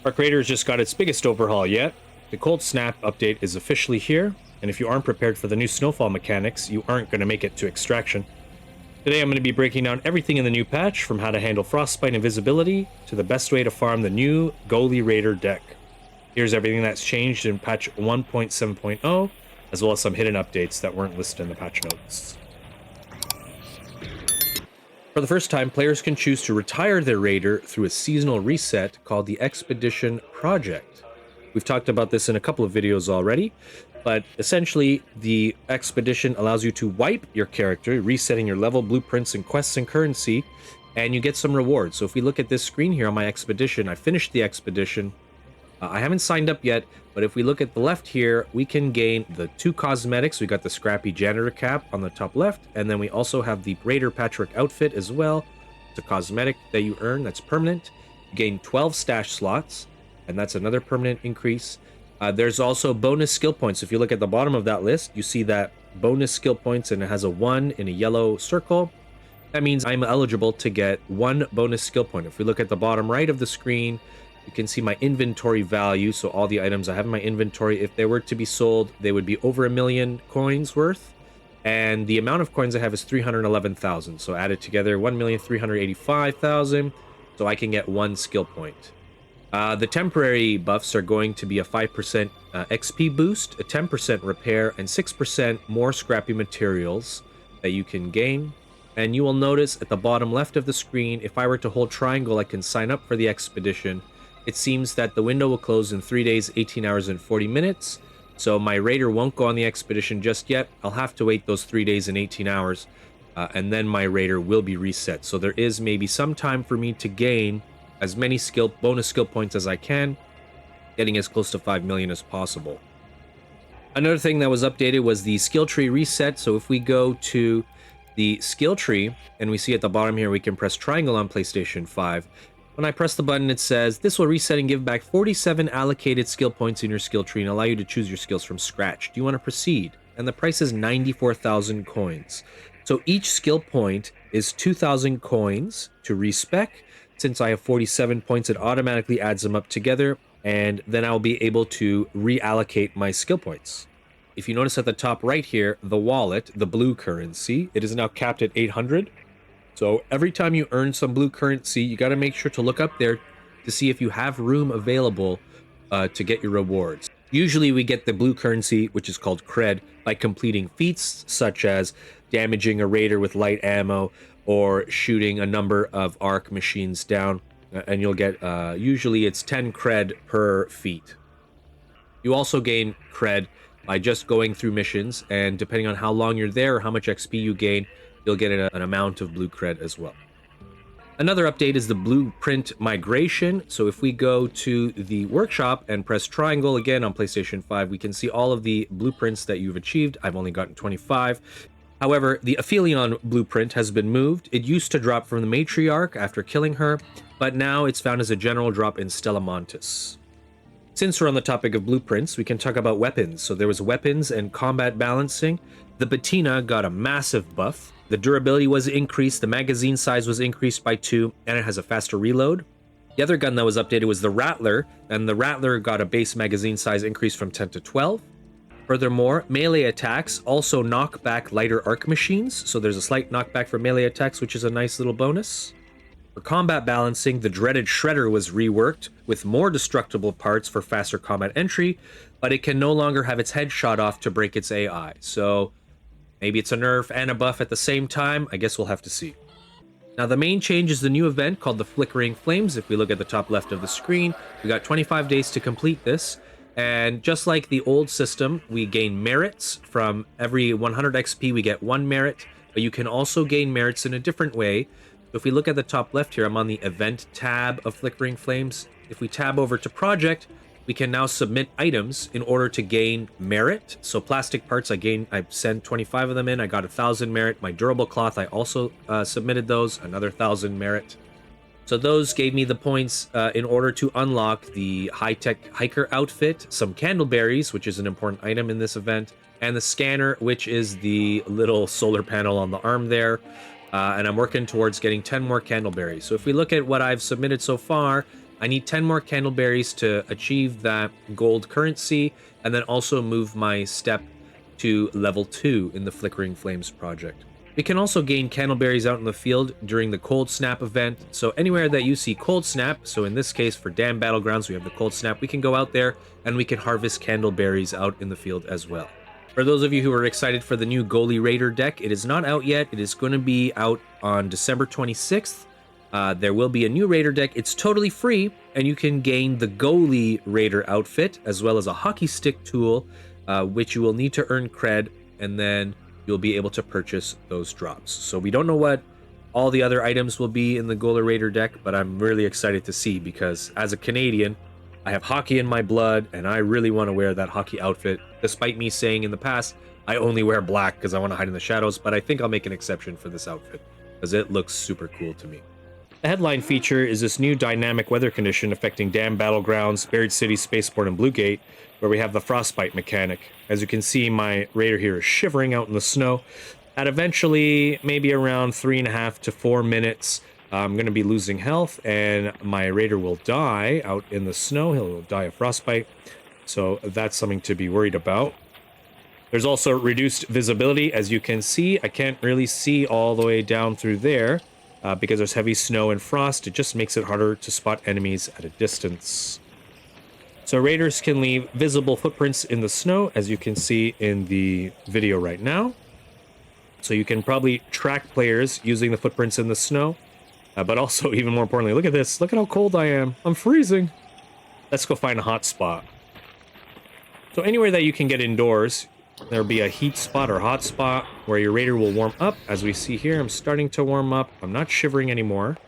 Arcraiders just got its biggest overhaul yet. The Cold Snap update is officially here, and if you aren't prepared for the new snowfall mechanics, you aren't going to make it to extraction. Today I'm going to be breaking down everything in the new patch, from how to handle frostbite invisibility to the best way to farm the new Goalie Raider deck. Here's everything that's changed in patch 1.7.0, as well as some hidden updates that weren't listed in the patch notes. For the first time, players can choose to retire their raider through a seasonal reset called the Expedition Project. We've talked about this in a couple of videos already, but essentially the Expedition allows you to wipe your character, resetting your level, blueprints, and quests and currency, and you get some rewards. So if we look at this screen here on my Expedition, I finished the Expedition. I haven't signed up yet, but if we look at the left here, we can gain the 2 cosmetics. We got the Scrappy Janitor Cap on the top left, and then we also have the Raider Patchwork Outfit as well. It's a cosmetic that you earn that's permanent. You gain 12 stash slots, and that's another permanent increase. There's also bonus skill points. If you look at the bottom of that list, you see that bonus skill points, and it has a 1 in a yellow circle. That means I'm eligible to get 1 bonus skill point. If we look at the bottom right of the screen, you can see my inventory value. So all the items I have in my inventory, if they were to be sold, they would be over 1 million coins worth. And the amount of coins I have is 311,000. So added together, 1,385,000. So I can get 1 skill point. The temporary buffs are going to be a 5% XP boost, a 10% repair, and 6% more scrappy materials that you can gain. And you will notice at the bottom left of the screen, if I were to hold triangle, I can sign up for the Expedition. It seems that the window will close in 3 days, 18 hours, and 40 minutes. So my raider won't go on the Expedition just yet. I'll have to wait those 3 days and 18 hours, and then my raider will be reset. So there is maybe some time for me to gain as many bonus skill points as I can, getting as close to 5 million as possible. Another thing that was updated was the skill tree reset. So if we go to the skill tree, and we see at the bottom here, we can press triangle on PlayStation 5. When I press the button, it says, this will reset and give back 47 allocated skill points in your skill tree and allow you to choose your skills from scratch. Do you want to proceed? And the price is 94,000 coins. So each skill point is 2,000 coins to respec. Since I have 47 points, it automatically adds them up together, and then I'll be able to reallocate my skill points. If you notice at the top right here, the wallet, the blue currency, it is now capped at 800. So every time you earn some blue currency, you got to make sure to look up there to see if you have room available to get your rewards. Usually we get the blue currency, which is called cred, by completing feats such as damaging a raider with light ammo or shooting a number of arc machines down, and you'll get, usually it's 10 cred per feat. You also gain cred by just going through missions, and depending on how long you're there or how much XP you gain, you'll get an amount of blue cred as well. Another update is the blueprint migration. So if we go to the workshop and press triangle again on PlayStation 5, we can see all of the blueprints that you've achieved. I've only gotten 25. However, the Aphelion blueprint has been moved. It used to drop from the matriarch after killing her, but now it's found as a general drop in Stella Montis. Since we're on the topic of blueprints, we can talk about weapons. So there was weapons and combat balancing. The Patina got a massive buff. The durability was increased, the magazine size was increased by 2, and it has a faster reload. The other gun that was updated was the Rattler, and the Rattler got a base magazine size increase from 10 to 12. Furthermore, melee attacks also knock back lighter arc machines, so there's a slight knockback for melee attacks, which is a nice little bonus. For combat balancing, the dreaded Shredder was reworked with more destructible parts for faster combat entry, but it can no longer have its head shot off to break its AI, so maybe it's a nerf and a buff at the same time. I guess we'll have to see. Now, the main change is the new event called the Flickering Flames. If we look at the top left of the screen, we got 25 days to complete this. And just like the old system, we gain merits. From every 100 XP, we get 1 merit. But you can also gain merits in a different way. If we look at the top left here, I'm on the event tab of Flickering Flames. If we tab over to project, we can now submit items in order to gain merit. So plastic parts, I sent 25 of them in. I got 1,000 merit. My durable cloth, I also submitted those, another 1,000 merit. So those gave me the points in order to unlock the high-tech hiker outfit, some candleberries, which is an important item in this event, and the scanner, which is the little solar panel on the arm there. And I'm working towards getting 10 more candleberries. So if we look at what I've submitted so far, I need 10 more candleberries to achieve that gold currency, and then also move my step to level 2 in the Flickering Flames project. We can also gain candleberries out in the field during the Cold Snap event, so anywhere that you see Cold Snap, so in this case for Dam Battlegrounds we have the Cold Snap, we can go out there and we can harvest candleberries out in the field as well. For those of you who are excited for the new Goalie Raider deck, it is not out yet. It is going to be out on December 26th. There will be a new Raider deck. It's totally free, and you can gain the Goalie Raider outfit, as well as a hockey stick tool, which you will need to earn cred, and then you'll be able to purchase those drops. So we don't know what all the other items will be in the Goalie Raider deck, but I'm really excited to see, because as a Canadian, I have hockey in my blood, and I really want to wear that hockey outfit, despite me saying in the past, I only wear black because I want to hide in the shadows, but I think I'll make an exception for this outfit, because it looks super cool to me. The headline feature is this new dynamic weather condition affecting Dam Battlegrounds, Buried City, Spaceport, and Blue Gate, where we have the frostbite mechanic. As you can see, my raider here is shivering out in the snow. At eventually, maybe around 3.5 to 4 minutes, I'm going to be losing health, and my raider will die out in the snow. He'll die of frostbite, so that's something to be worried about. There's also reduced visibility. As you can see, I can't really see all the way down through there because there's heavy snow and frost. It just makes it harder to spot enemies at a distance. So raiders can leave visible footprints in the snow, as you can see in the video right now. So you can probably track players using the footprints in the snow. But also, even more importantly, look at this. Look at how cold I am. I'm freezing. Let's go find a hot spot. So anywhere that you can get indoors, there'll be a heat spot or hot spot where your raider will warm up. As we see here, I'm starting to warm up. I'm not shivering anymore.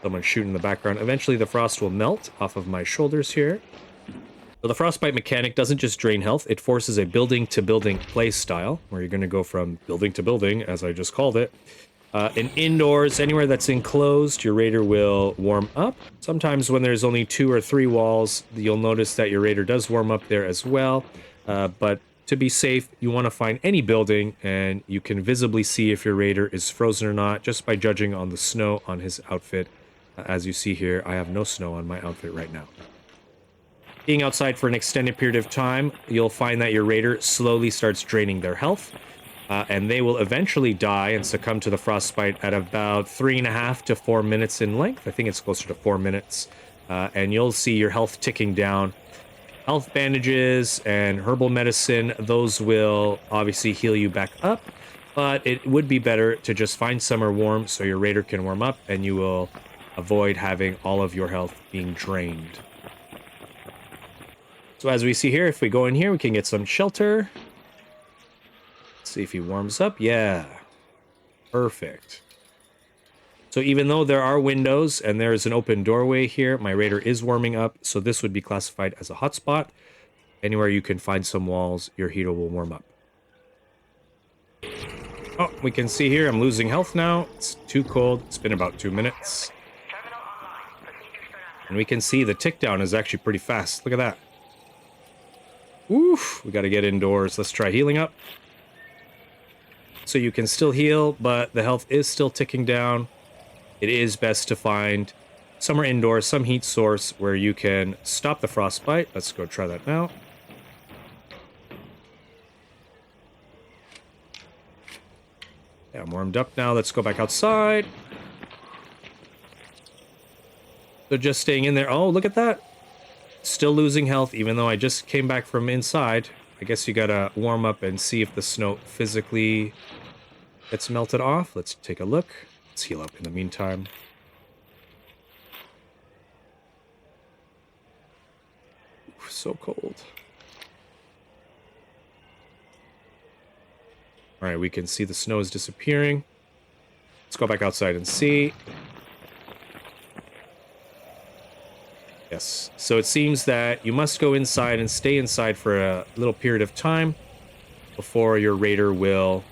Someone's shooting in the background. Eventually, the frost will melt off of my shoulders here. So the frostbite mechanic doesn't just drain health. It forces a building-to-building play style, where you're going to go from building to building, as I just called it. And indoors, anywhere that's enclosed, your raider will warm up. Sometimes when there's only 2 or 3 walls, you'll notice that your raider does warm up there as well. But to be safe, you want to find any building, and you can visibly see if your raider is frozen or not just by judging on the snow on his outfit. As you see here, I have no snow on my outfit right now. Being outside for an extended period of time, you'll find that your raider slowly starts draining their health. And they will eventually die and succumb to the frostbite at about 3.5 to 4 minutes in length. I think it's closer to 4 minutes. And you'll see your health ticking down. Health bandages and herbal medicine, those will obviously heal you back up. But it would be better to just find somewhere warm so your raider can warm up, and you will avoid having all of your health being drained. So as we see here, if we go in here, we can get some shelter. See if he warms up. Yeah. Perfect. So even though there are windows and there is an open doorway here, my raider is warming up. So this would be classified as a hotspot. Anywhere you can find some walls, your heater will warm up. Oh, we can see here I'm losing health now. It's too cold. It's been about 2 minutes. And we can see the tick down is actually pretty fast. Look at that. Oof. We got to get indoors. Let's try healing up. So you can still heal, but the health is still ticking down. It is best to find somewhere indoors, some heat source where you can stop the frostbite. Let's go try that now. Yeah, I'm warmed up now. Let's go back outside. So just staying in there. Oh, look at that. Still losing health, even though I just came back from inside. I guess you gotta warm up and see if the snow physically gets melted off. Let's take a look. Let's heal up in the meantime. Ooh, so cold. Alright, we can see the snow is disappearing. Let's go back outside and see. Yes, so it seems that you must go inside and stay inside for a little period of time before your raider will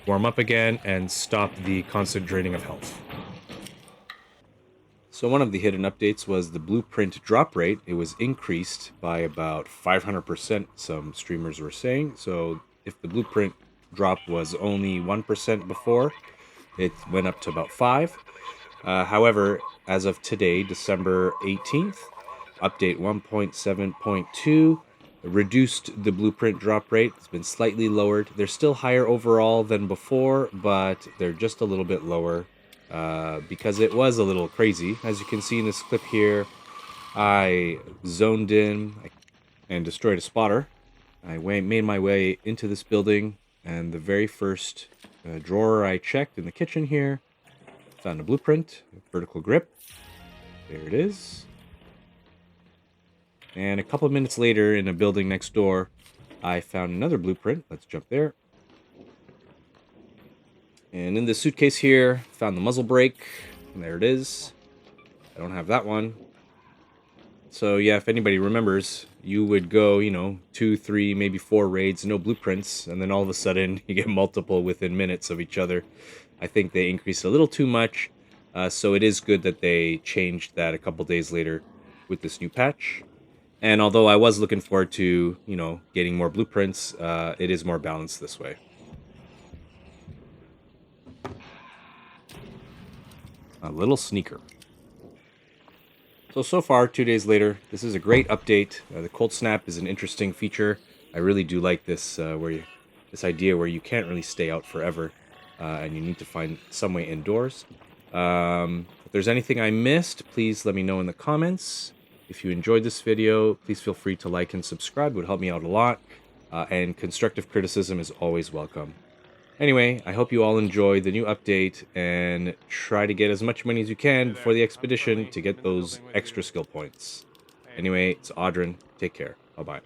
warm up again and stop the constant draining of health. So one of the hidden updates was the blueprint drop rate. It was increased by about 500%, some streamers were saying. So if the blueprint drop was only 1% before, it went up to about 5%. However, as of today, December 18th, update 1.7.2 reduced the blueprint drop rate. It's been slightly lowered. They're still higher overall than before, but they're just a little bit lower because it was a little crazy. As you can see in this clip here, I zoned in and destroyed a spotter. I made my way into this building, and the very first drawer I checked in the kitchen here, found a blueprint, vertical grip. There it is. And a couple of minutes later, in a building next door, I found another blueprint. Let's jump there. And in this suitcase here, found the muzzle brake. And there it is. I don't have that one. So yeah, if anybody remembers, you would go, 2, 3, maybe 4 raids, no blueprints, and then all of a sudden you get multiple within minutes of each other. I think they increased a little too much, so it is good that they changed that a couple days later with this new patch. And although I was looking forward to, getting more blueprints, it is more balanced this way. A little sneaker. So far, 2 days later, this is a great update. The cold snap is an interesting feature. I really do like this, this idea where you can't really stay out forever, and you need to find some way indoors. If there's anything I missed, please let me know in the comments. If you enjoyed this video, please feel free to like and subscribe. It would help me out a lot, and constructive criticism is always welcome. Anyway, I hope you all enjoy the new update and try to get as much money as you can before the expedition to get those extra skill points. Anyway, it's Audrin. Take care. Bye-bye.